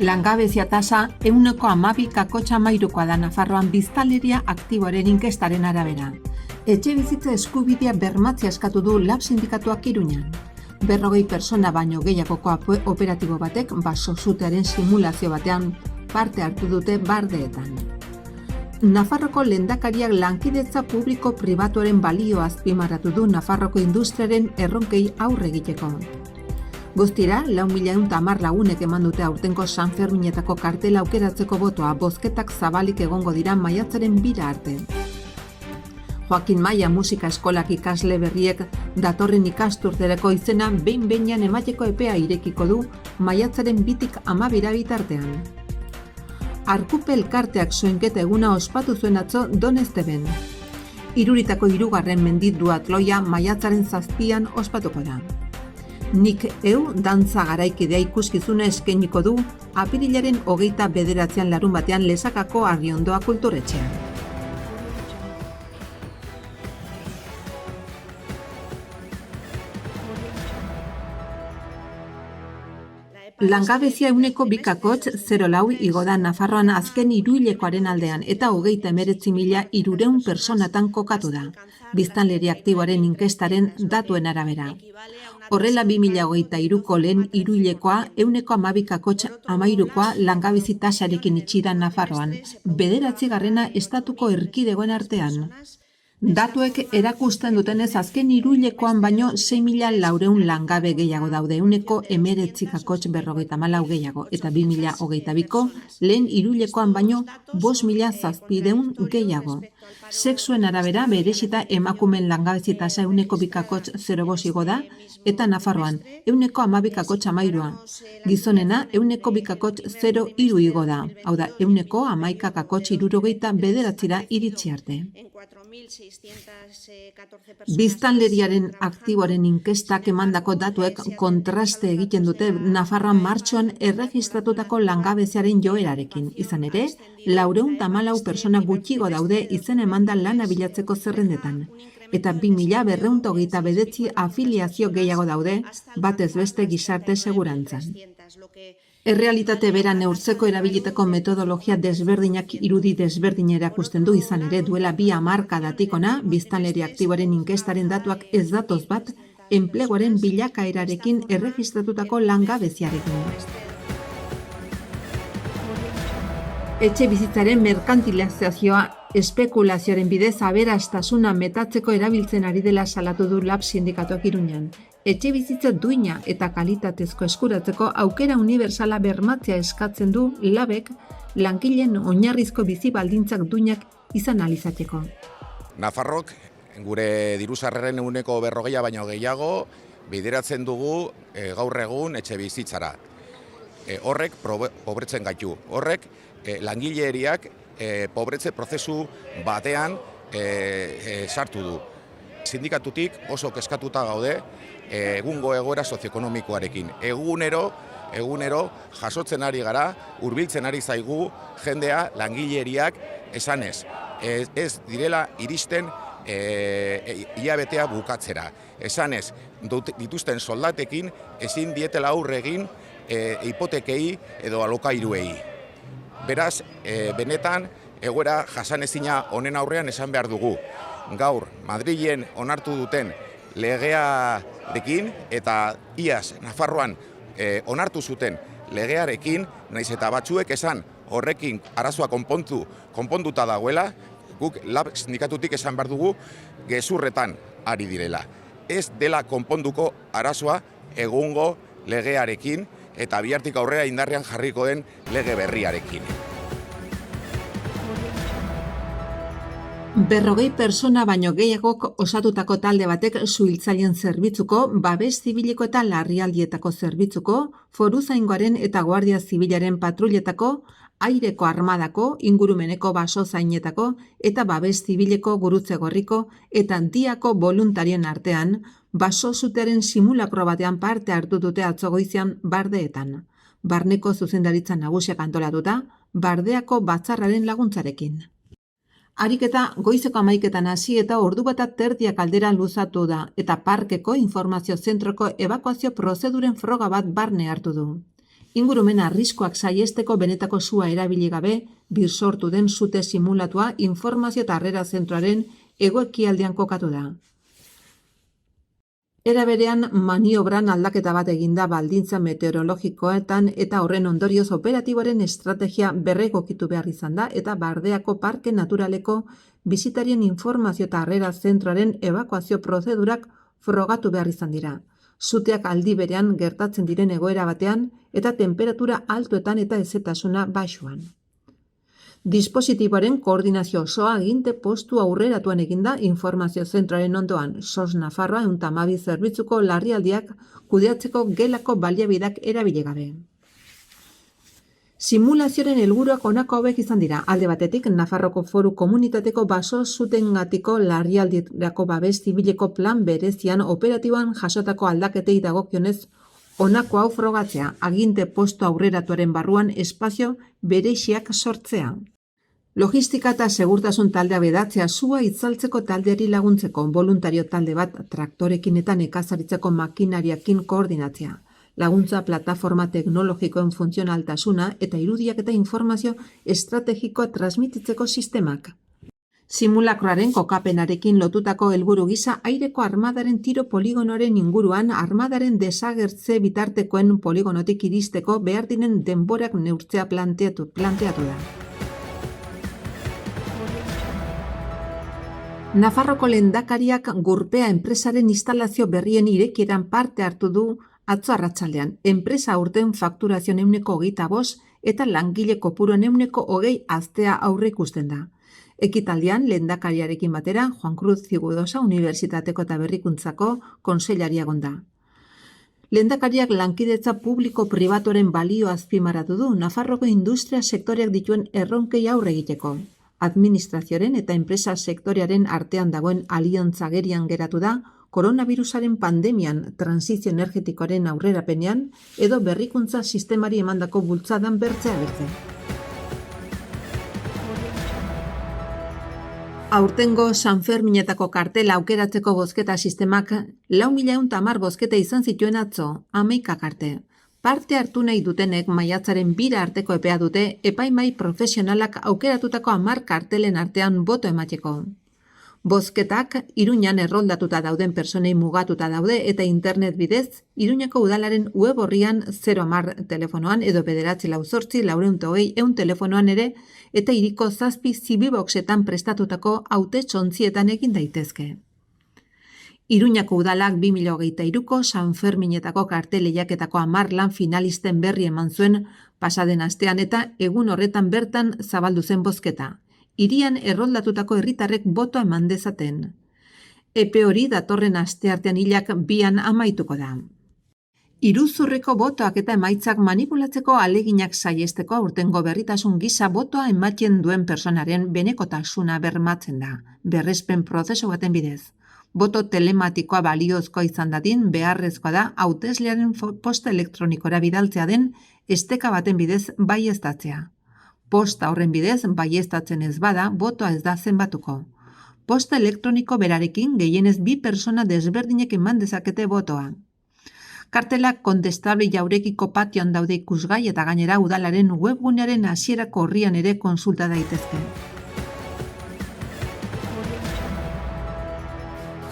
Langabezia tasa 12,13% da Nafarroan biztanleria aktiboaren inkestaren arabera. Etxebizitza eskubidea bermatzea eskatu du LAB sindikatuak Iruñan. 40 pertsona baino gehiagoko operatibo batek baso-sutearen simulazio batean parte hartu dute bardeetan. Nafarroko lehendakariak lankidetza publiko-pribatuaren balioa azpimarratu du Nafarroko industriaren erronkei aurre egiteko. Guztira, 4.110 lagunek eman dute aurtengo San Ferminetako kartela aukeratzeko botoa, bozketak zabalik egongo dira maiatzaren 2 arte. Joakin Maia musika eskolak ikasle berriek datorren ikasturterako izena behin-behinean emateko epea irekiko du maiatzaren 2tik 12 bitartean. Arkupe elkarteak soinketa eguna ospatu zuen atzo Donezteben. Iruritako 3. mendi duatloia maiatzaren 7an ospatuko da. Nik dantza garaikidea ikuskizuna eskainiko du apirilaren 29 larunbatean Lezakako Arriondoa kulturetxean. Langabezia 2,0 igo da Nafarroan azken hiruhilekoaren aldean eta 39.300 pertsonatan kokatu da, biztanleri aktiboaren inkestaren datuen arabera. Horrela 2023ko lehen hiruhilekoa 12,13% langabezi tasarekin itxi da Nafarroan, 9. estatuko erkidegoen artean. Datuek erakusten dutenez azken hiruhilekoan baino 6.400 langabe gehiago daude, 19,54 gehiago, eta 2022ko lehen hiruhilekoan baino 5.700 gehiago. Sexuen arabera beresita emakumeen langabezi tasa 2,05 igo da, eta Nafarroan 12,13%. Gizonena 2,03 igo da, hau da 11,69 iritsi arte. Biztanleriaren aktiboaren inkestak emandako datuek kontraste egiten dute Nafarroan martxoan erregistratutako langabeziaren joerarekin. Izan ere, 414 pertsona gutxigo daude izen emanda lana bilatzeko zerrendetan. Eta 2.229 afiliazio gehiago daude, batez beste gizarte segurantzan. Errealitate bera neurtzeko erabilitako metodologia desberdinak irudi desberdin erakusten du, izan ere duela 2 hamarkadatik hona biztanleri aktiboaren inkestaren datuak ez datoz bat enpleguaren bilakaerarekin erregistratutako langabeziarekin. Etxe bizitzaren merkantilizazioa espekulazioaren bidez aberastasuna metatzeko erabiltzen ari dela salatu du LAB sindikatuak Iruñan. Etxe bizitza duina eta kalitatezko eskuratzeko aukera unibertsala bermatzea eskatzen du LABek langileen oinarrizko bizi baldintzak duinak izan alizateko. Nafarrok gure dirusarreren 40% baino gehiago bideratzen dugu gaur egun etxe bizitzara. Horrek pobretzen gaitu. Horrek langileriak pobretze prozesu batean sartu du. Sindikatutik oso kezkatuta gaude egungo egoera sozioekonomikoarekin. Egunero jasotzen ari gara, hurbiltzen ari zaigu jendea langileriak esanez. Ez direla iristen hilabetea bukatzera. Esanez, dituzten soldatekin ezin dietela aurre egin hipotekei edo alokairuei. Beraz, benetan, egoera jasanezina honen aurrean esan behar dugu. Gaur, Madrilen onartu duten legearekin eta iaz Nafarroan onartu zuten legearekin, naiz eta batzuek esan horrekin arazoa konponduta dagoela, guk LAB sindikatutik esan behar dugu gezurretan ari direla. Ez dela konponduko arazoa egungo legearekin eta bihartik aurrera indarrean jarriko den lege berriarekin. 40 pertsona baino gehiagok osatutako talde batek suhiltzaileen zerbitzuko, babes zibiliko eta larrialdietako zerbitzuko, foruzaingoaren eta guardia zibilaren patruiletako, aireko armadako, ingurumeneko basozainetako eta babes zibileko gurutze gorriko eta diako voluntarien artean, baso-sutearen simulakro batean parte hartu dute atzo goizean bardeetan. Barneko zuzendaritza nagusiak antolatuta, bardeako batzarraren laguntzarekin. Ariketa goizeko 11etan hasi eta 1:30 aldera luzatu da eta parkeko informazio zentroko ebakuazio prozeduren froga bat barne hartu du. Ingurumen arriskuak saihesteko benetako sua erabili gabe, birsortu den sute simulatua informazio eta harrera zentroaren hego-ekialdean kokatu da. Era berean, maniobran aldaketa bat eginda baldintza meteorologikoetan eta horren ondorioz operatiboaren estrategia berregokitu behar izan da eta Bardeako Parke Naturaleko bisitarien informazio eta harrera zentroaren ebakuazio prozedurak frogatu behar izan dira. Suteak aldi berean gertatzen diren egoera batean eta temperatura altuetan eta hezetasuna baxuan. Dispositiboaren koordinazio osoa aginte postu aurreratuan eginda informazio zentroaren ondoan, SOS Nafarroa 112 zerbitzuko larrialdiak kudeatzeko gelako baliabideak erabili gabe. Simulazioaren helburuak honako hauek izan dira. Alde batetik, Nafarroko Foru Komunitateko baso zutengatiko larrialdirako babes zibileko plan berezian operatiboan jasotako aldaketei dagokionez honako hau frogatzea, aginte postu aurreratuaren barruan espazio bereixiak sortzea. Logistika eta segurtasun taldea bedatzea sua itzaltzeko taldeari laguntzeko, voluntario talde bat traktorekin eta nekazaritzako makinariakin koordinatzea. Laguntza plataforma teknologikoen funtzionaltasuna eta irudiak eta informazio estrategikoa transmititzeko sistemak. Simulakroaren kokapenarekin lotutako helburu gisa aireko armadaren tiro poligonoaren inguruan armadaren desagertze bitartekoen poligonotik iristeko behar diren denborak neurtzea planteatu da. Nafarroko lehendakariak Gurpea enpresaren instalazio berrien irekieran parte hartu du atzo arratsaldean. Enpresa aurten fakturazioan 25% eta langile kopuruan 20% haztea aurreikusten da. Ekitaldian lehendakariarekin batera Juan Cruz Zigudosa Unibertsitateko eta Berrikuntzako konseilari egon da. Lehendakariak lankidetza publiko-pribatuaren balio azpimarratu du Nafarroko industria sektoreak dituen erronkei aurre egiteko. Administrazioaren eta enpresa sektorearen artean dagoen aliantza agerian geratu da koronavirusaren pandemian, transizio energetikoaren aurrerapenean edo berrikuntza sistemari emandako bultzadan bertzea bertze. Aurtengo Sanferminetako kartela aukeratzeko bozketa sistemak 4.110 bozketa izan zituen atzo, 11 karte. Parte hartu nahi dutenek maiatzaren 2 arteko epea dute epaimai profesionalak aukeratutako 10 kartelen artean boto emateko. Bozketak Iruñan erroldatuta dauden personei mugatuta daude eta internet bidez Iruñako udalaren web orrian 010 telefonoan edo 948-420-100 telefonoan ere eta hiriko 7 zibiboxetan prestatutako hautetxontzietan egin daitezke. Iruñako udalak 2023ko Sanferminetako karteleiaketako 10 lan finalisten berri eman zuen pasaden astean eta egun horretan bertan zabaldu zen bozketa. Hirian erroldatutako herritarrek botoa eman dezaten. Epe hori datorren asteartean hilak 2an amaituko da. Iruzurreko botoak eta emaitzak manipulatzeko aleginak saihesteko aurtengo berritasun gisa botoa ematen duen personaren benekotasuna bermatzen da, berrespen prozesu baten bidez. Boto telematikoa baliozkoa izan dadin beharrezkoa da hauteslearen posta elektronikora bidaltzea den esteka baten bidez baieztatzea. Posta horren bidez baieztatzen ez bada, botoa ez da zenbatuko. Posta elektroniko berarekin gehienez 2 persona desberdinek eman dezakete botoa. Kartelak kontestable jaurekiko patioan daude ikusgai eta gainera udalaren webgunearen hasierako orrian ere konsulta daitezke.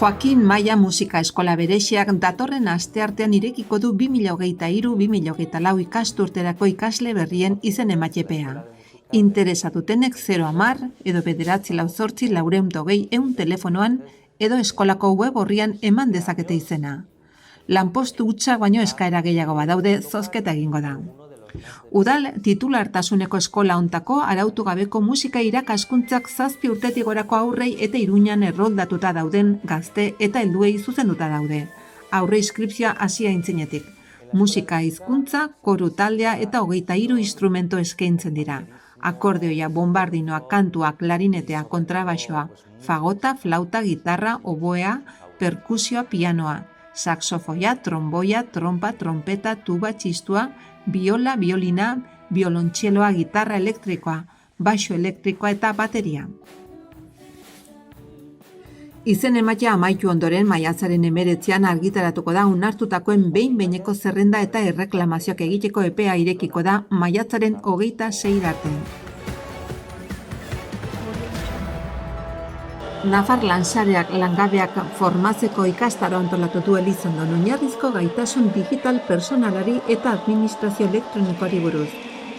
Joaquin Maia Musika Eskola Berexiak datorren asteartean irekiko du 2023-2024 ikasturterako ikasle berrien izen ematepea. Interesatutenek 010 edo 948-420-100 telefonoan edo eskolako web orrian eman dezakete izena. Lanpostu hutsa baino eskaera gehiago badaude zozketa egingo da. Udal titulartasuneko eskola hontako arautu gabeko musika irakaskuntzak 7 urtetik gorako aurrei eta Iruñan erroldatuta dauden gazte eta helduei zuzenduta daude. Aurre inskripzioa hasia aintzinetik. Musika hizkuntza, koru taldea eta 23 instrumento eskaintzen dira. Akordeoia, bombardinoa, kantua, klarinetea, kontrabaxoa, fagota, flauta, gitarra, oboea, perkusioa, pianoa, saxofoia, tromboia, trompa, trompeta, tuba, txistua, biola, biolina, biolontxeloa, gitarra elektrikoa, baxo elektrikoa eta bateria. Izen ematea amaitu ondoren maiatzaren 19an argitaratuko da onartutakoen behin-behineko zerrenda eta erreklamazioak egiteko epea irekiko da maiatzaren 26 arte. Nafar lansareak langabeak formatzeko ikastaro antolatu du Elizondon oinarrizko gaitasun digital personalari eta administrazio elektronikoari buruz.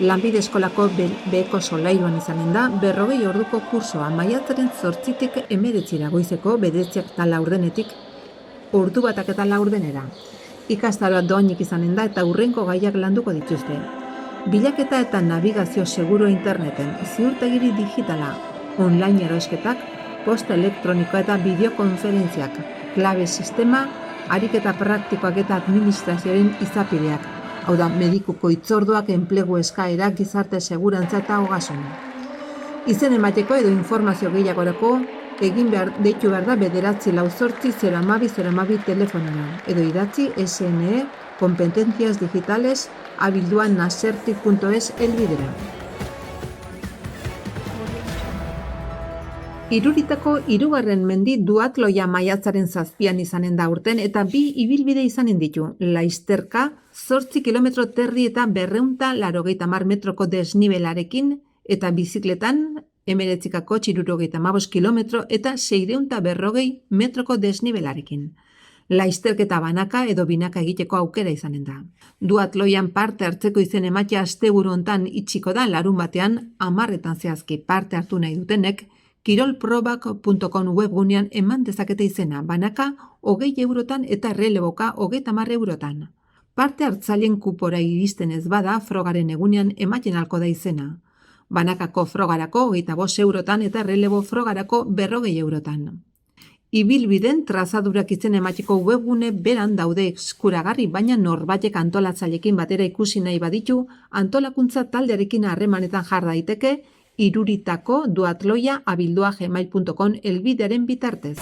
Lanbide eskolako beheko solairuan izanen da 40 orduko kursoa maiatzaren 8tik 19 goizeko 9 eta 4 ordu batak eta 4 Ikastaroa doainik izanen da eta hurrengo gaiak landuko dituzte. Bilaketa eta navigazio seguro interneten, ziurtagiri digitala, online erosketak, posta elektronikoa eta bideokonferentziak, klabe sistema, ariketa praktikoak eta administrazioaren izapideak. Hau da, medikuko hitzorduak, enplegu eskaerak, gizarte segurantza eta ogasuna. Izen emateko edo informazio gehiagorako deitu behar da 9480812 telefonera edo idatzi SNE Competencias Digitales @nasertic.es elbidera. Iruritako 3. mendi duatloia maiatzaren 7an izanen da urten eta 2 ibilbide izanen ditu. Laizterka 8 kilometro terdi eta 280 metroko desnibelarekin eta bizikletan 19,75 kilometro eta 640 metroko desnibelarekin. Laizterketa banaka edo binaka egiteko aukera izanen da. Duatloian parte hartzeko izen ematea asteburu hontan itxiko da larunbatean 10etan zehazki parte hartu nahi dutenek kirolprobak.com webgunean eman dezakete izena, banaka 20 eurotan eta erreleboka 30 eurotan. Parte hartzaileen kupora iristen ez bada frogaren egunean ematen halko da izena. Banakako frogarako 25 eurotan eta errelebo frogarako 40 eurotan. Ibilbiden trazadurak izen emateko webgune beran daude eskuragarri, baina norbaitek antolatzailekin batera ikusi nahi baditu, antolakuntza taldearekin harremanetan jar daiteke iruritako duatloia@gmail.com elbidearen bitartez.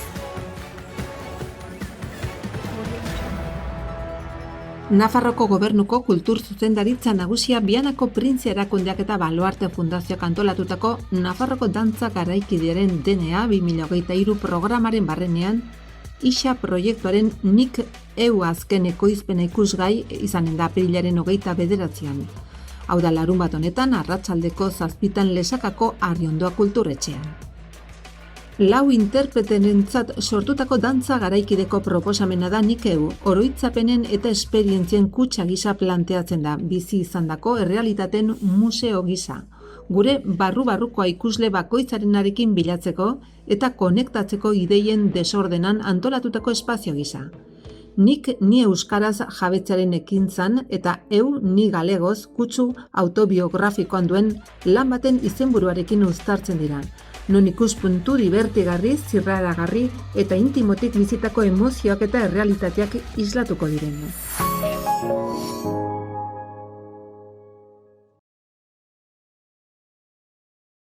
Nafarroko Gobernuko Kultur Zuzendaritza Nagusia Bianako Printzia Erakundeak eta Baluarte Fundazioak antolatutako Nafarroko Dantza Garaikidearen DNA 2023 programaren barrenean IXA proiektuaren nik azken ekoizpena ikusgai izanen da apirilaren 29an. Hau da larunbat honetan arratsaldeko 7 Lesakako Arriondoa Kulturetxean. 4 interpretenentzat sortutako dantza garaikideko proposamena da Nikeu, oroitzapenen eta esperientzien kutxa gisa planteatzen da, bizi izandako errealitaten museo gisa. Gure barru-barrukoa ikusle bakoitzarenarekin bilatzeko eta konektatzeko ideien desordenan antolatutako espazio gisa. Nik ni euskaraz jabetzearen ekintzan eta ni galegoz kutsu autobiografikoan duen lan baten izenburuarekin uztartzen dira. Non ikuspuntu divertigarri, zirraragarri eta intimotik bizitako emozioak eta errealitateak islatuko diren.